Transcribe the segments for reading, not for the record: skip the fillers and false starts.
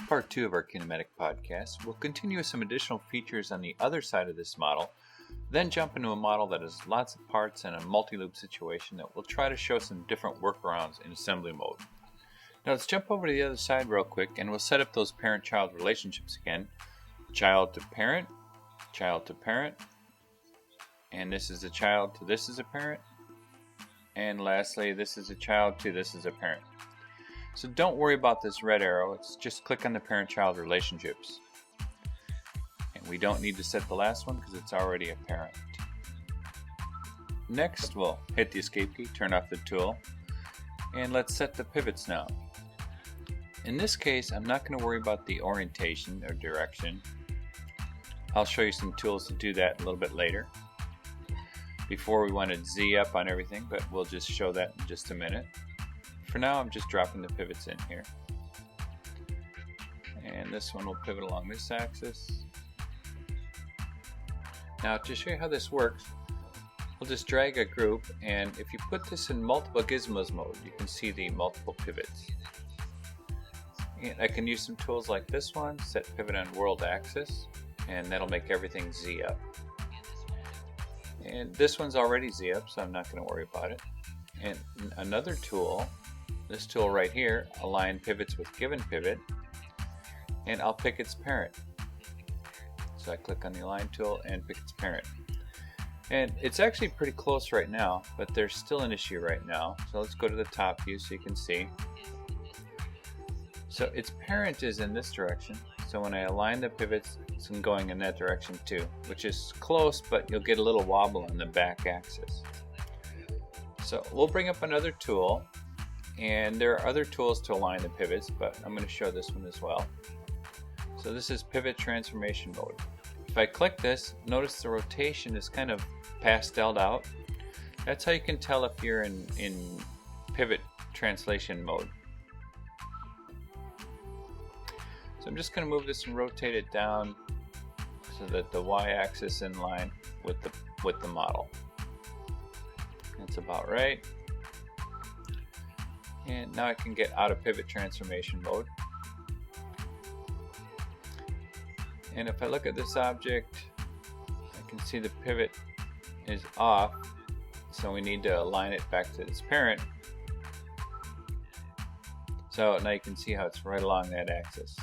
part 2 of our kinematic podcast. We'll continue with some additional features on the other side of this model, then jump into a model that has lots of parts and a multi-loop situation that will try to show some different workarounds in assembly mode. Now let's jump over to the other side real quick and we'll set up those parent-child relationships again. Child to parent, and this is a child to this is a parent, and lastly this is a child to this is a parent. So don't worry about this red arrow, it's just click on the parent-child relationships. And we don't need to set the last one because it's already a parent. Next we'll hit the escape key, turn off the tool, and let's set the pivots now. In this case I'm not going to worry about the orientation or direction. I'll show you some tools to do that a little bit later. Before we want to Z up on everything, but we'll just show that in just a minute. For now I'm just dropping the pivots in here. And this one will pivot along this axis. Now to show you how this works, we'll just drag a group, and if you put this in multiple gizmos mode, you can see the multiple pivots. And I can use some tools like this one, set pivot on world axis, and that'll make everything Z up. And this one's already Z up, so I'm not going to worry about it. And another tool, this tool right here, align pivots with given pivot, and I'll pick its parent. So I click on the align tool and pick its parent. And it's actually pretty close right now, but there's still an issue right now. So let's go to the top view so you can see. So its parent is in this direction, so when I align the pivots, it's going in that direction too, which is close, but you'll get a little wobble on the back axis. So we'll bring up another tool, and there are other tools to align the pivots, but I'm going to show this one as well. So this is pivot transformation mode. If I click this, notice the rotation is kind of pasteled out. That's how you can tell if you're in pivot translation mode. So I'm just going to move this and rotate it down so that the y-axis is in line with the model. That's about right. And now I can get out of pivot transformation mode. And if I look at this object, I can see the pivot is off, so we need to align it back to its parent. So now you can see how it's right along that axis.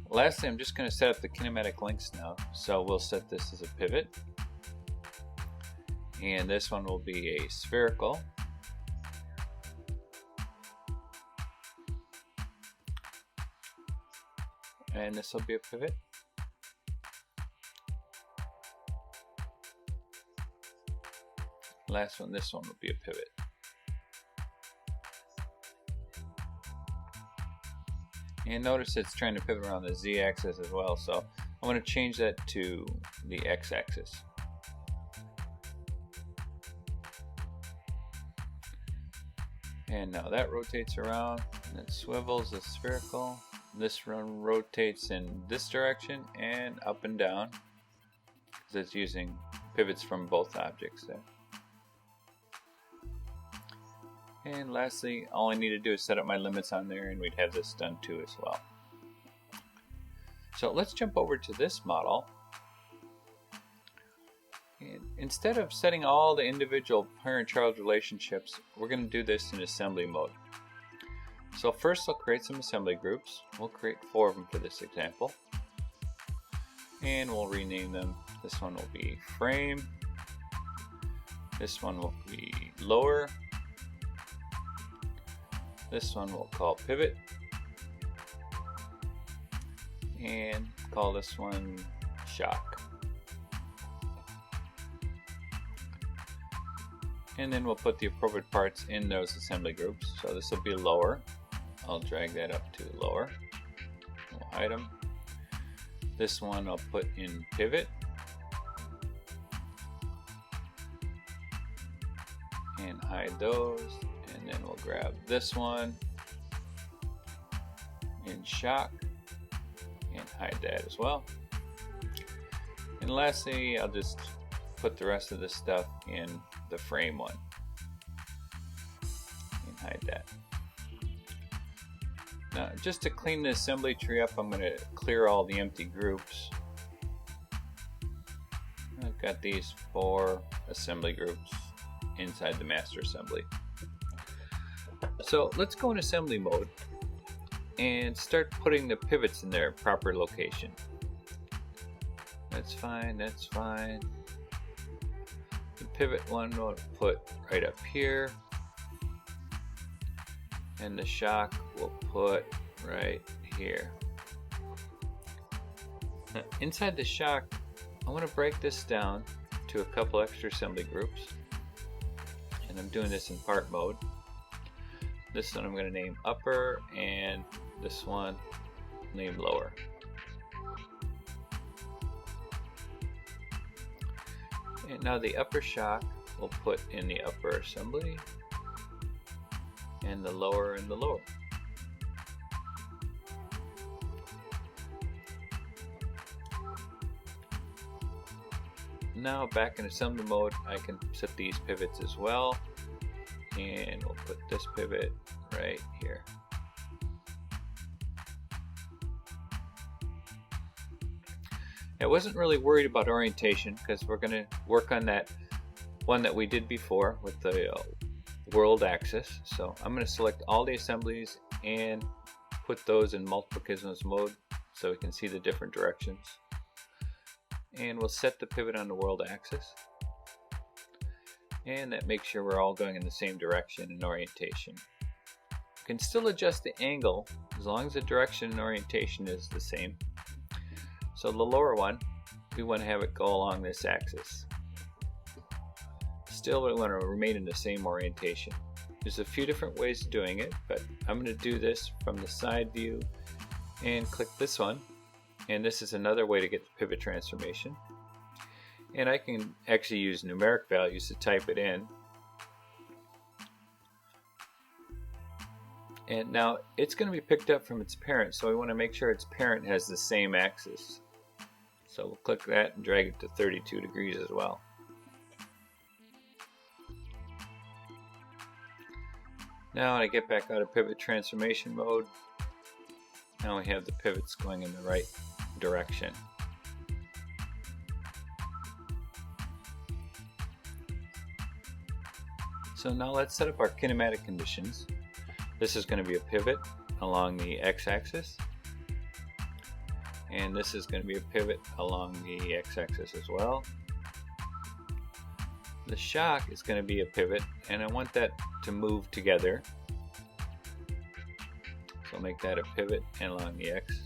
Lastly, I'm just going to set up the kinematic links now. So we'll set this as a pivot, and this one will be a spherical. And this will be a pivot. Last one, this one will be a pivot. And notice it's trying to pivot around the z-axis as well, so I'm going to change that to the x-axis. And now that rotates around, and it swivels the spherical. This one rotates in this direction and up and down, because it's using pivots from both objects there. And lastly, all I need to do is set up my limits on there, and we'd have this done too as well. So let's jump over to this model. And instead of setting all the individual parent-child relationships, we're going to do this in assembly mode. So first I'll create some assembly groups. We'll create 4 of them for this example. And we'll rename them. This one will be frame. This one will be lower. This one we'll call pivot, and call this one shock. And then we'll put the appropriate parts in those assembly groups. So this will be lower. I'll drag that up to lower. We'll hide them. This one I'll put in pivot. And hide those. And then we'll grab this one in shock and hide that as well. And lastly, I'll just put the rest of the stuff in the frame one and hide that. Now, just to clean the assembly tree up, I'm going to clear all the empty groups. I've got these 4 assembly groups inside the master assembly. So let's go in assembly mode and start putting the pivots in their proper location. That's fine, that's fine. The pivot one we'll put right up here, and the shock we'll put right here. Now, inside the shock, I want to break this down to a couple extra assembly groups, and I'm doing this in part mode. This one I'm going to name upper, and this one name lower. And now the upper shock we'll put in the upper assembly, and the lower in the lower. Now back in assembly mode, I can set these pivots as well, and we'll put this pivot right here. I wasn't really worried about orientation because we're going to work on that one that we did before with the world axis. So I'm going to select all the assemblies and put those in multiplications mode so we can see the different directions. And we'll set the pivot on the world axis. And that makes sure we're all going in the same direction and orientation. You can still adjust the angle as long as the direction and orientation is the same. So the lower one, we want to have it go along this axis. Still, we want to remain in the same orientation. There's a few different ways of doing it, but I'm going to do this from the side view and click this one. And this is another way to get the pivot transformation. And I can actually use numeric values to type it in. And now it's going to be picked up from its parent, so we want to make sure its parent has the same axis. So we'll click that and drag it to 32 degrees as well. Now when I get back out of pivot transformation mode, now we have the pivots going in the right direction. So now let's set up our kinematic conditions. This is going to be a pivot along the x-axis, and this is going to be a pivot along the x-axis as well. The shock is going to be a pivot, and I want that to move together. So I'll make that a pivot and along the x.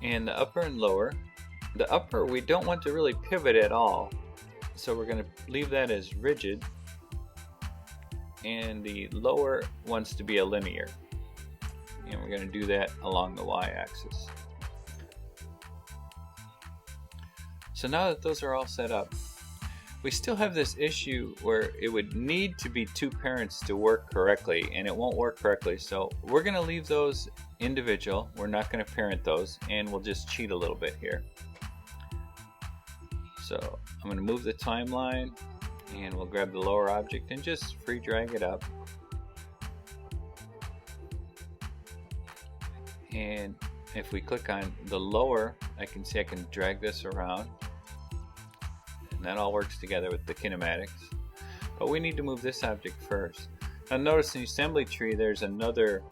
And the upper and lower. The upper we don't want to really pivot at all, so we're going to leave that as rigid. And the lower wants to be a linear, and we're going to do that along the y-axis. So now that those are all set up, we still have this issue where it would need to be 2 parents to work correctly, and it won't work correctly. So we're going to leave those individual. We're not going to parent those, and we'll just cheat a little bit here. So I'm going to move the timeline, and we'll grab the lower object and just free drag it up. And if we click on the lower, I can see I can drag this around, and that all works together with the kinematics. But we need to move this object first. Now notice in the assembly tree there's another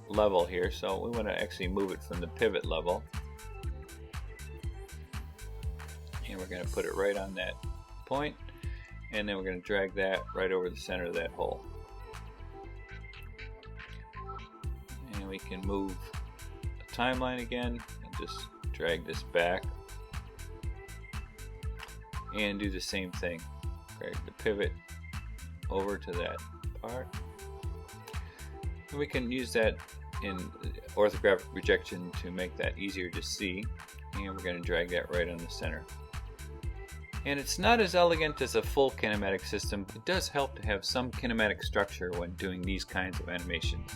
level here, so we want to actually move it from the pivot level. And we're going to put it right on that point, and then we're going to drag that right over the center of that hole. And we can move the timeline again and just drag this back and do the same thing. Drag the pivot over to that part. And we can use that in orthographic projection to make that easier to see, and we're going to drag that right on the center. And it's not as elegant as a full kinematic system, but it does help to have some kinematic structure when doing these kinds of animations.